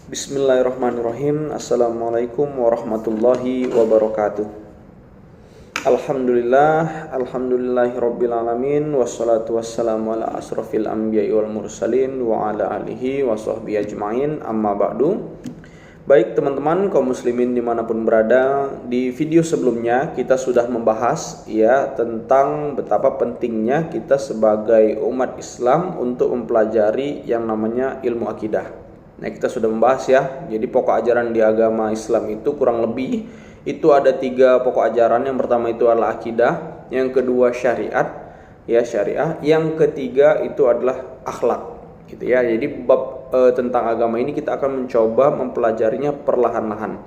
Bismillahirrahmanirrahim. Assalamualaikum warahmatullahi wabarakatuh. Alhamdulillahirabbil alamin, wassalatu wassalamu ala asrofil anbiya'i wal mursalin wa ala alihi wa sahbihi ajma'in, amma ba'du. Baik teman-teman kaum muslimin dimanapun berada, di video sebelumnya kita sudah membahas tentang betapa pentingnya kita sebagai umat Islam untuk mempelajari yang namanya ilmu akidah. Nah, kita sudah membahas jadi pokok ajaran di agama Islam itu kurang lebih itu ada 3 pokok ajaran. Yang pertama itu adalah akidah, yang kedua syariat, syariah, yang ketiga itu adalah akhlak, gitu ya. Jadi bab tentang agama ini kita akan mencoba mempelajarinya perlahan-lahan.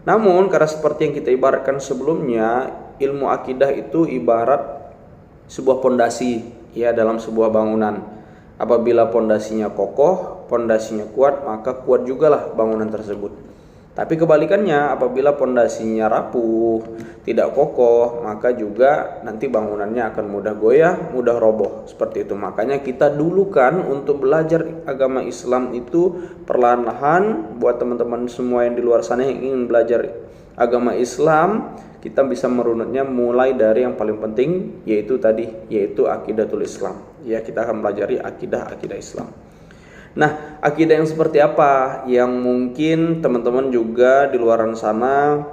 Namun karena seperti yang kita ibaratkan sebelumnya, ilmu akidah itu ibarat sebuah pondasi dalam sebuah bangunan. Apabila pondasinya kokoh, pondasinya kuat, maka kuat jugalah bangunan tersebut. Tapi kebalikannya, apabila pondasinya rapuh, tidak kokoh, maka juga nanti bangunannya akan mudah goyah, mudah roboh. Seperti itu. Makanya kita dulukan untuk belajar agama Islam itu perlahan-lahan. Buat teman-teman semua yang di luar sana yang ingin belajar agama Islam, kita bisa merunutnya mulai dari yang paling penting, yaitu akidatul Islam. Kita akan pelajari akidah Islam. Nah, akidah yang seperti apa yang mungkin teman-teman juga di luar sana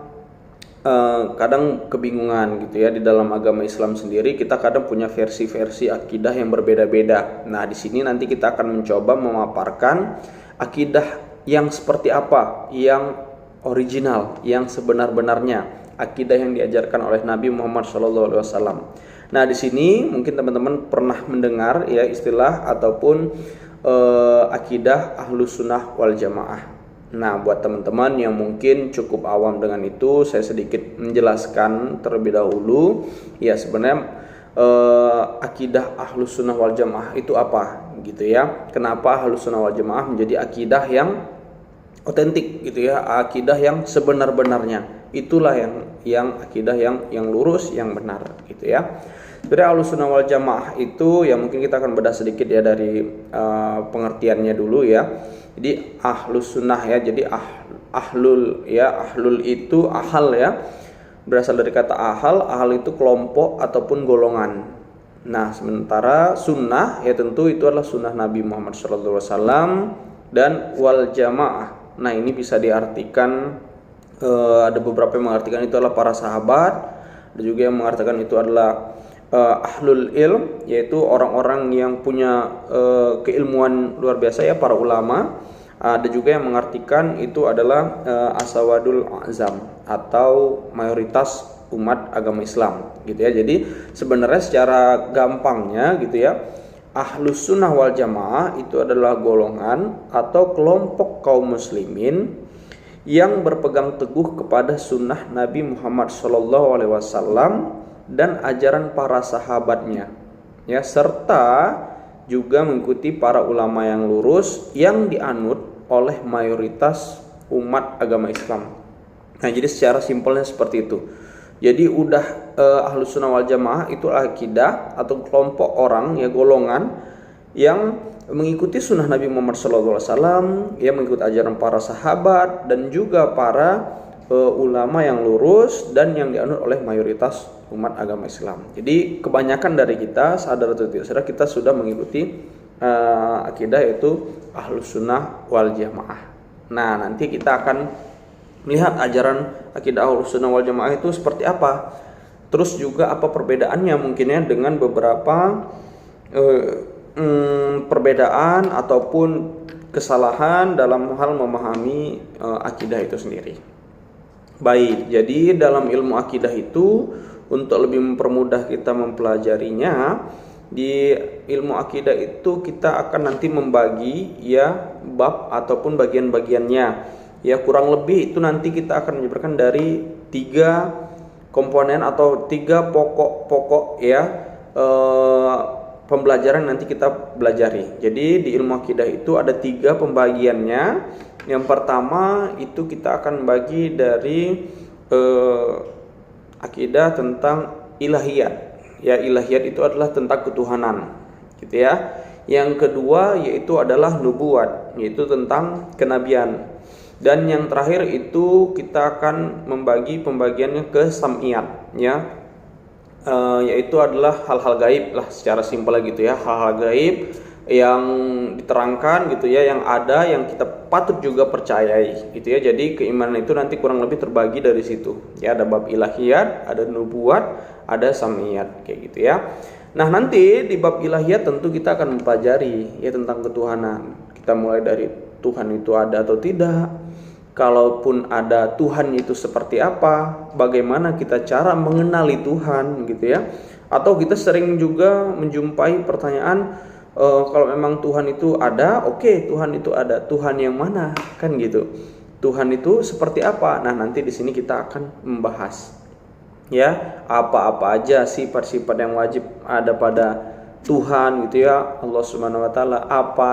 kadang kebingungan gitu di dalam agama Islam sendiri. Kita kadang punya versi-versi akidah yang berbeda-beda. Nah, di sini nanti kita akan mencoba memaparkan akidah yang seperti apa, yang original, yang sebenar-benarnya, akidah yang diajarkan oleh Nabi Muhammad SAW. Nah, di sini mungkin teman-teman pernah mendengar istilah ataupun akidah Ahlus Sunnah wal Jamaah. Nah, buat teman-teman yang mungkin cukup awam dengan itu, saya sedikit menjelaskan terlebih dahulu. Sebenarnya akidah Ahlus Sunnah wal Jamaah itu apa gitu ya. Kenapa Ahlus Sunnah wal Jamaah menjadi akidah yang otentik gitu akidah yang sebenar-benarnya. Itulah yang akidah yang lurus, yang benar gitu ya. Sebenarnya Ahlus Sunnah wal Jamaah itu mungkin kita akan bedah sedikit dari pengertiannya dulu Jadi Ahlus Sunnah jadi ahlul itu ahal berasal dari kata ahal itu kelompok ataupun golongan. Nah, sementara sunnah tentu itu adalah sunnah Nabi Muhammad SAW dan wal jamaah. Nah, ini bisa diartikan ada beberapa yang mengartikan itu adalah para sahabat, ada juga yang mengatakan itu adalah ahlul ilm, yaitu orang-orang yang punya keilmuan luar biasa para ulama. Ada juga yang mengartikan itu adalah asawadul azam atau mayoritas umat agama Islam gitu Jadi sebenarnya secara gampangnya gitu Ahlus Sunnah wal Jamaah itu adalah golongan atau kelompok kaum muslimin yang berpegang teguh kepada sunnah Nabi Muhammad SAW dan ajaran para sahabatnya serta juga mengikuti para ulama yang lurus yang dianut oleh mayoritas umat agama Islam. Nah, jadi secara simpelnya seperti itu. Jadi Ahlus Sunnah wal Jamaah itu akidah atau kelompok orang golongan yang mengikuti sunnah Nabi Muhammad SAW, mengikuti ajaran para sahabat dan juga para ulama yang lurus dan yang dianut oleh mayoritas umat agama Islam. Jadi kebanyakan dari kita, sadar atau tidak sadar, kita sudah mengikuti akidah yaitu Ahlus Sunnah wal Jamaah. Nah, nanti kita akan melihat ajaran akidah Ahlus Sunnah wal Jamaah itu seperti apa. Terus juga apa perbedaannya mungkinnya dengan beberapa perbedaan ataupun kesalahan dalam hal memahami akidah itu sendiri. Baik, jadi dalam ilmu akidah itu untuk lebih mempermudah kita mempelajarinya, di ilmu akidah itu kita akan nanti membagi bab ataupun bagian-bagiannya. Kurang lebih itu nanti kita akan menyebarkan dari 3 komponen atau 3 pokok pembelajaran nanti kita belajari. Jadi di ilmu akidah itu ada 3 pembagiannya. Yang pertama itu kita akan bagi dari akidah tentang ilahiyat. Ilahiyat itu adalah tentang ketuhanan, gitu ya. Yang kedua yaitu adalah nubuat, yaitu tentang kenabian. Dan yang terakhir itu kita akan membagi pembagiannya ke sam'iyat, ya, yaitu adalah hal-hal gaib lah secara simpel gitu ya, hal-hal gaib yang diterangkan gitu ya, yang ada, yang kita patut juga percayai gitu ya. Jadi keimanan itu nanti kurang lebih terbagi dari situ ya, ada bab ilahiyat, ada nubuat, ada samiyat kayak gitu ya. Nah, nanti di bab ilahiyat tentu kita akan mempelajari ya tentang ketuhanan. Kita mulai dari Tuhan itu ada atau tidak, kalaupun ada, Tuhan itu seperti apa, bagaimana kita cara mengenali Tuhan gitu ya. Atau kita sering juga menjumpai pertanyaan, kalau memang Tuhan itu ada, oke, Tuhan itu ada, Tuhan yang mana, kan gitu. Tuhan itu seperti apa? Nah, nanti di sini kita akan membahas ya, apa-apa aja sifat-sifat yang wajib ada pada Tuhan gitu ya, Allah Subhanahu wa taala. Apa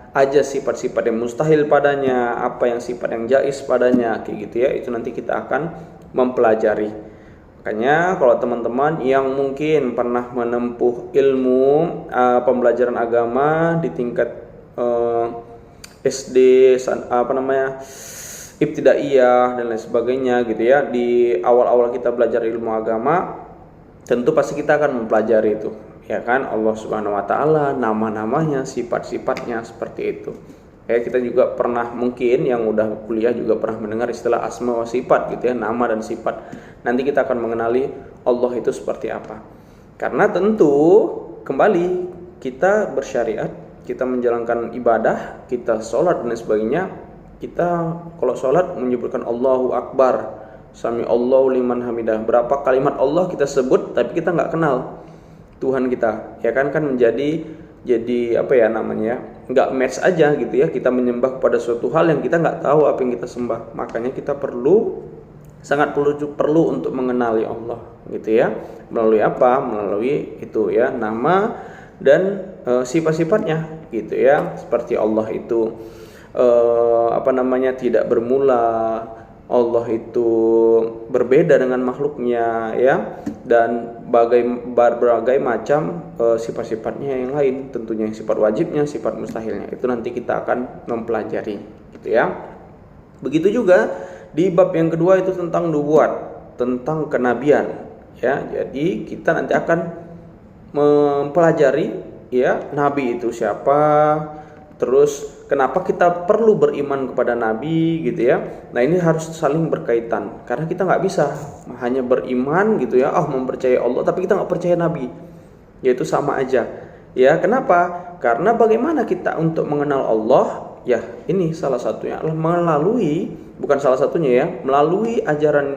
aja sifat-sifat yang mustahil padanya, apa yang sifat yang jaiz padanya, kayak gitu ya. Itu nanti kita akan mempelajari. Makanya kalau teman-teman yang mungkin pernah menempuh ilmu pembelajaran agama di tingkat SD, ibtidaiyah dan lain sebagainya gitu ya, di awal-awal kita belajar ilmu agama, tentu pasti kita akan mempelajari itu ya kan, Allah Subhanahu wa taala, nama-namanya, sifat-sifatnya seperti itu. Kita juga pernah, mungkin yang udah kuliah juga pernah mendengar istilah asma wa sifat gitu ya, nama dan sifat. Nanti kita akan mengenali Allah itu seperti apa. Karena tentu kembali kita bersyariat, kita menjalankan ibadah, kita sholat dan sebagainya. Kita kalau sholat menyebutkan Allahu Akbar, Sami Allahu liman hamidah. Berapa kalimat Allah kita sebut, tapi kita nggak kenal Tuhan kita, ya kan menjadi apa ya namanya, nggak match aja gitu ya. Kita menyembah kepada suatu hal yang kita nggak tahu apa yang kita sembah. Makanya kita sangat perlu untuk mengenali Allah gitu ya. Melalui apa? Melalui itu ya, nama dan sifat-sifatnya gitu ya. Seperti Allah itu tidak bermula, Allah itu berbeda dengan makhluknya ya, dan berbagai macam sifat-sifatnya yang lain, tentunya yang sifat wajibnya, sifat mustahilnya. Itu nanti kita akan mempelajari gitu ya. Begitu juga di bab yang kedua itu tentang nubuat, tentang kenabian ya. Jadi kita nanti akan mempelajari ya, nabi itu siapa, terus kenapa kita perlu beriman kepada nabi gitu ya. Nah, ini harus saling berkaitan, karena kita nggak bisa hanya beriman gitu ya, mempercayai Allah tapi kita nggak percaya nabi, yaitu sama aja ya. Kenapa? Karena bagaimana kita untuk mengenal Allah ya, ini salah satunya adalah melalui ajaran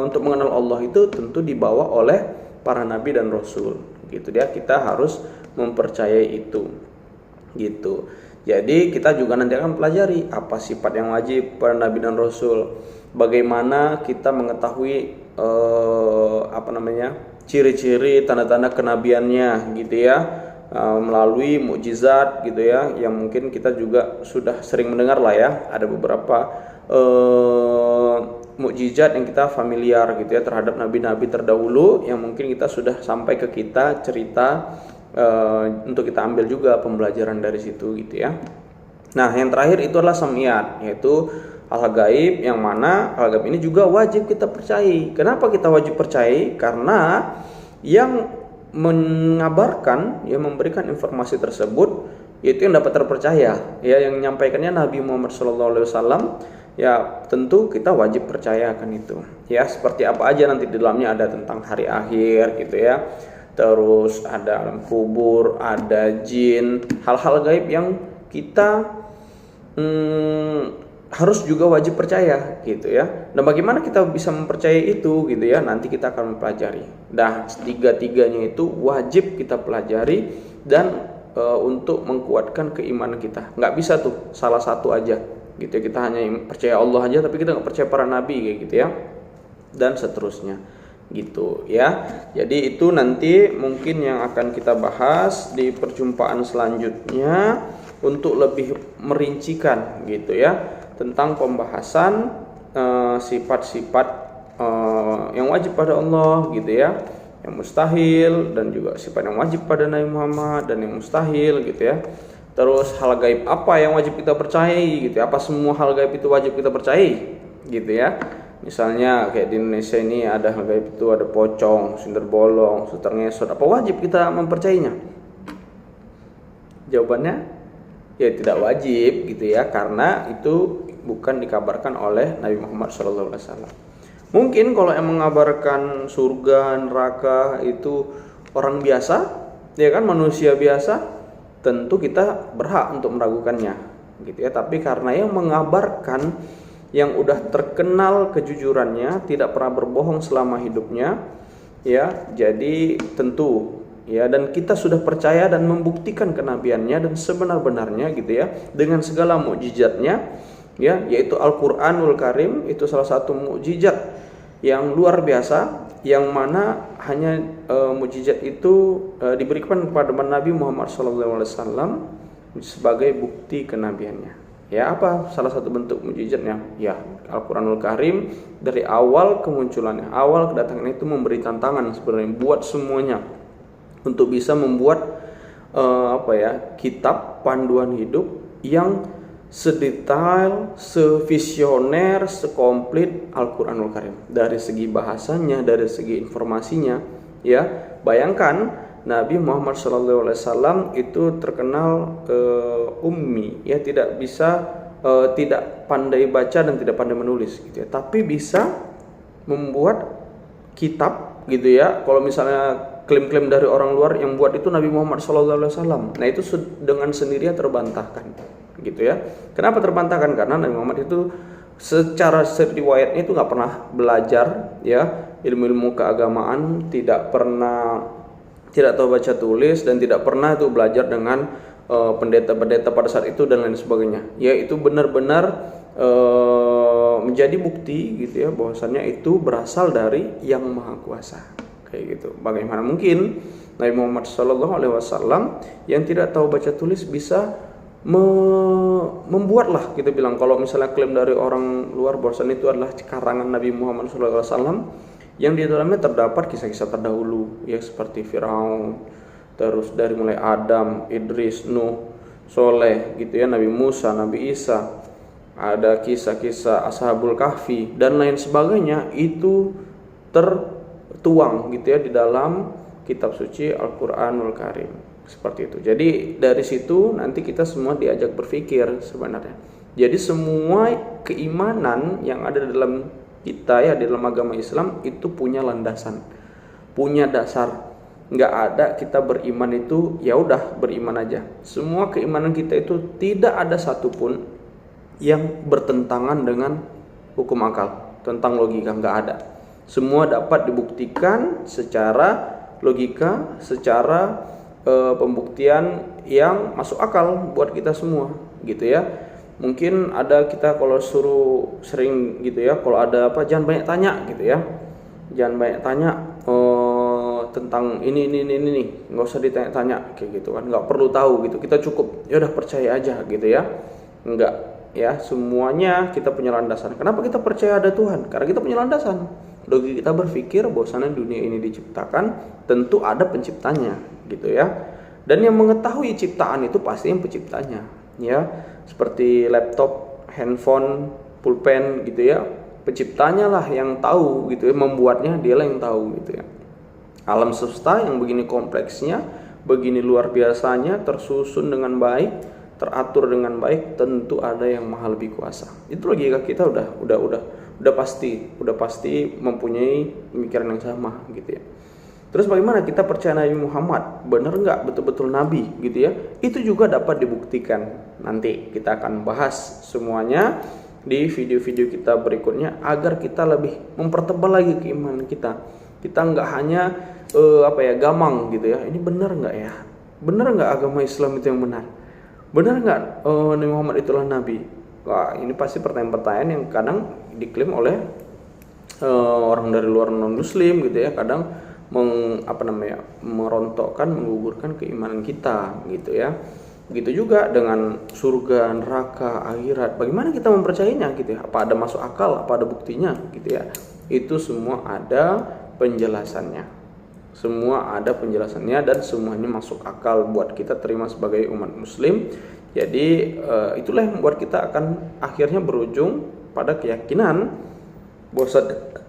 untuk mengenal Allah itu tentu dibawa oleh para nabi dan rasul gitu ya. Kita harus mempercayai itu gitu. Jadi kita juga nanti akan pelajari apa sifat yang wajib pada nabi dan rasul, bagaimana kita mengetahui ciri-ciri tanda-tanda kenabiannya gitu ya, melalui mukjizat gitu ya, yang mungkin kita juga sudah sering mendengar lah ya. Ada beberapa mukjizat yang kita familiar gitu ya terhadap nabi-nabi terdahulu, yang mungkin kita sudah sampai ke kita cerita, untuk kita ambil juga pembelajaran dari situ gitu ya. Nah, yang terakhir itu adalah samiyat, yaitu hal gaib, yang mana hal gaib ini juga wajib kita percayai. Kenapa kita wajib percayai? Karena yang mengabarkan, yang memberikan informasi tersebut, yaitu yang dapat terpercaya ya, yang menyampaikannya Nabi Muhammad SAW ya, tentu kita wajib percaya akan itu ya. Seperti apa aja nanti di dalamnya, ada tentang hari akhir gitu ya, terus ada alam kubur, ada jin, hal-hal gaib yang kita harus juga wajib percaya gitu ya. Dan bagaimana kita bisa mempercayai itu gitu ya, nanti kita akan mempelajari. Nah, tiga-tiganya itu wajib kita pelajari dan untuk menguatkan keimanan kita. Nggak bisa tuh salah satu aja gitu ya. Kita hanya percaya Allah aja tapi kita nggak percaya para nabi kayak gitu ya, dan seterusnya gitu ya. Jadi itu nanti mungkin yang akan kita bahas di perjumpaan selanjutnya untuk lebih merincikan gitu ya, tentang pembahasan sifat-sifat yang wajib pada Allah gitu ya, yang mustahil dan juga sifat yang wajib pada Nabi Muhammad dan yang mustahil gitu ya. Terus hal gaib apa yang wajib kita percayai gitu ya. Apa semua hal gaib itu wajib kita percayai gitu ya. Misalnya kayak di Indonesia ini ada hal gaib itu, ada pocong, sundel bolong, suter ngesot. Apa wajib kita mempercayainya? Jawabannya ya tidak wajib gitu ya, karena itu bukan dikabarkan oleh Nabi Muhammad SAW. Mungkin kalau yang mengabarkan surga, neraka itu orang biasa, ya kan, manusia biasa, tentu kita berhak untuk meragukannya gitu ya. Tapi karena yang mengabarkan yang udah terkenal kejujurannya, tidak pernah berbohong selama hidupnya, ya, jadi tentu ya, dan kita sudah percaya dan membuktikan kenabiannya dan sebenar-benarnya gitu ya, dengan segala mukjizatnya ya, yaitu Al-Qur'anul Karim. Itu salah satu mukjizat yang luar biasa, yang mana hanya mukjizat itu diberikan kepada Nabi Muhammad SAW sebagai bukti kenabiannya. Ya, apa salah satu bentuk mukjizatnya? Ya, Al-Qur'anul Karim dari awal kemunculannya, awal kedatangannya itu memberi tantangan sebenarnya buat semuanya untuk bisa membuat kitab panduan hidup yang sedetail, sevisioner, sekomplit Al-Qur'anul Karim dari segi bahasanya, dari segi informasinya. Ya, bayangkan Nabi Muhammad SAW itu terkenal ummi, ya, tidak bisa, tidak pandai baca dan tidak pandai menulis gitu ya, tapi bisa membuat kitab gitu ya. Kalau misalnya klaim-klaim dari orang luar yang buat itu Nabi Muhammad SAW, nah itu dengan sendirinya terbantahkan gitu ya. Kenapa terbantahkan? Karena Nabi Muhammad itu secara riwayatnya itu nggak pernah belajar ya ilmu-ilmu keagamaan, tidak tahu baca tulis, dan tidak pernah itu belajar dengan pendeta-pendeta pada saat itu dan lain sebagainya. Ya, itu benar-benar menjadi bukti gitu ya, bahwasannya itu berasal dari Yang Maha Kuasa kayak gitu. Bagaimana mungkin Nabi Muhammad SAW yang tidak tahu baca tulis bisa membuatlah, kita bilang, kalau misalnya klaim dari orang luar bahwasannya itu adalah karangan Nabi Muhammad SAW yang di dalamnya terdapat kisah-kisah terdahulu ya, seperti Firaun, terus dari mulai Adam, Idris, Nuh, Soleh gitu ya, Nabi Musa, Nabi Isa, ada kisah-kisah Ashabul Kahfi dan lain sebagainya, itu tertuang gitu ya di dalam kitab suci Al-Qur'anul Karim seperti itu. Jadi dari situ nanti kita semua diajak berpikir sebenarnya. Jadi semua keimanan yang ada dalam kita ya, di dalam agama Islam itu punya landasan, punya dasar. Nggak ada kita beriman itu ya udah beriman aja. Semua keimanan kita itu tidak ada satupun yang bertentangan dengan hukum akal, tentang logika, nggak ada. Semua dapat dibuktikan secara logika, secara pembuktian yang masuk akal buat kita semua gitu ya. Mungkin ada kita kalau suruh sering gitu ya, kalau ada apa, jangan banyak tanya gitu ya, jangan banyak tanya tentang ini nggak usah ditanya-tanya kayak gitu kan, nggak perlu tahu gitu, kita cukup ya udah percaya aja gitu ya. Enggak ya, semuanya kita punya landasan. Kenapa kita percaya ada Tuhan? Karena kita punya landasan. Logika kita berpikir bahwasanya dunia ini diciptakan, tentu ada penciptanya gitu ya, dan yang mengetahui ciptaan itu pasti yang penciptanya ya. Seperti laptop, handphone, pulpen gitu ya, penciptanya lah yang tahu gitu ya, membuatnya dia lah yang tahu gitu ya. Alam semesta yang begini kompleksnya, begini luar biasanya, tersusun dengan baik, teratur dengan baik, tentu ada yang maha lebih kuasa. Itu logika kita udah pasti mempunyai pemikiran yang sama gitu ya. Terus bagaimana kita percaya Nabi Muhammad? Benar nggak betul-betul Nabi gitu ya? Itu juga dapat dibuktikan. Nanti kita akan bahas semuanya di video-video kita berikutnya agar kita lebih mempertebal lagi keimanan kita. Kita nggak hanya gamang gitu ya. Ini benar nggak ya? Benar nggak agama Islam itu yang benar? Benar nggak Nabi Muhammad itulah Nabi? Wah, ini pasti pertanyaan-pertanyaan yang kadang diklaim oleh orang dari luar non-Muslim gitu ya. Kadang merontokkan, menggugurkan keimanan kita gitu ya. Begitu juga dengan surga, neraka, akhirat. Bagaimana kita mempercayainya gitu ya? Apa ada masuk akal? Apa ada buktinya gitu ya? Itu semua ada penjelasannya. Semua ada penjelasannya dan semuanya masuk akal buat kita terima sebagai umat muslim. Jadi itulah yang membuat kita akan akhirnya berujung pada keyakinan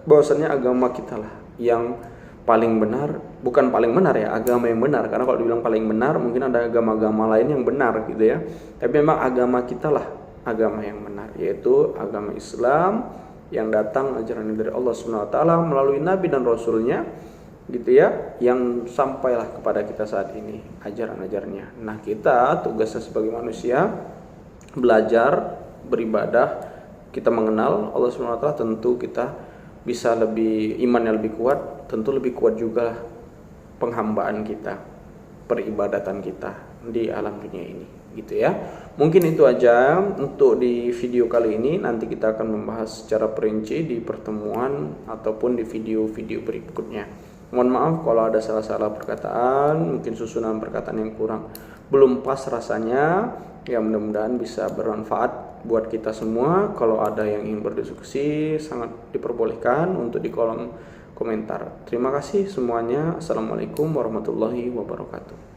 bahwasannya agama kita lah yang paling benar. Bukan paling benar ya, agama yang benar, karena kalau dibilang paling benar mungkin ada agama-agama lain yang benar gitu ya. Tapi memang agama kita lah agama yang benar, yaitu agama Islam yang datang ajaran dari Allah Subhanahu wa taala melalui nabi dan rasulnya gitu ya, yang sampailah kepada kita saat ini ajaran-ajarannya. Nah, kita tugasnya sebagai manusia belajar, beribadah, kita mengenal Allah Subhanahu wa taala, tentu kita bisa lebih imannya lebih kuat, tentu lebih kuat juga penghambaan kita, peribadatan kita di alam dunia ini gitu ya. Mungkin itu aja untuk di video kali ini. Nanti kita akan membahas secara perinci di pertemuan ataupun di video-video berikutnya. Mohon maaf kalau ada salah-salah perkataan, mungkin susunan perkataan yang belum pas rasanya. Ya, mudah-mudahan bisa bermanfaat buat kita semua. Kalau ada yang ingin berdiskusi, sangat diperbolehkan untuk di kolom komentar. Terima kasih semuanya. Assalamualaikum warahmatullahi wabarakatuh.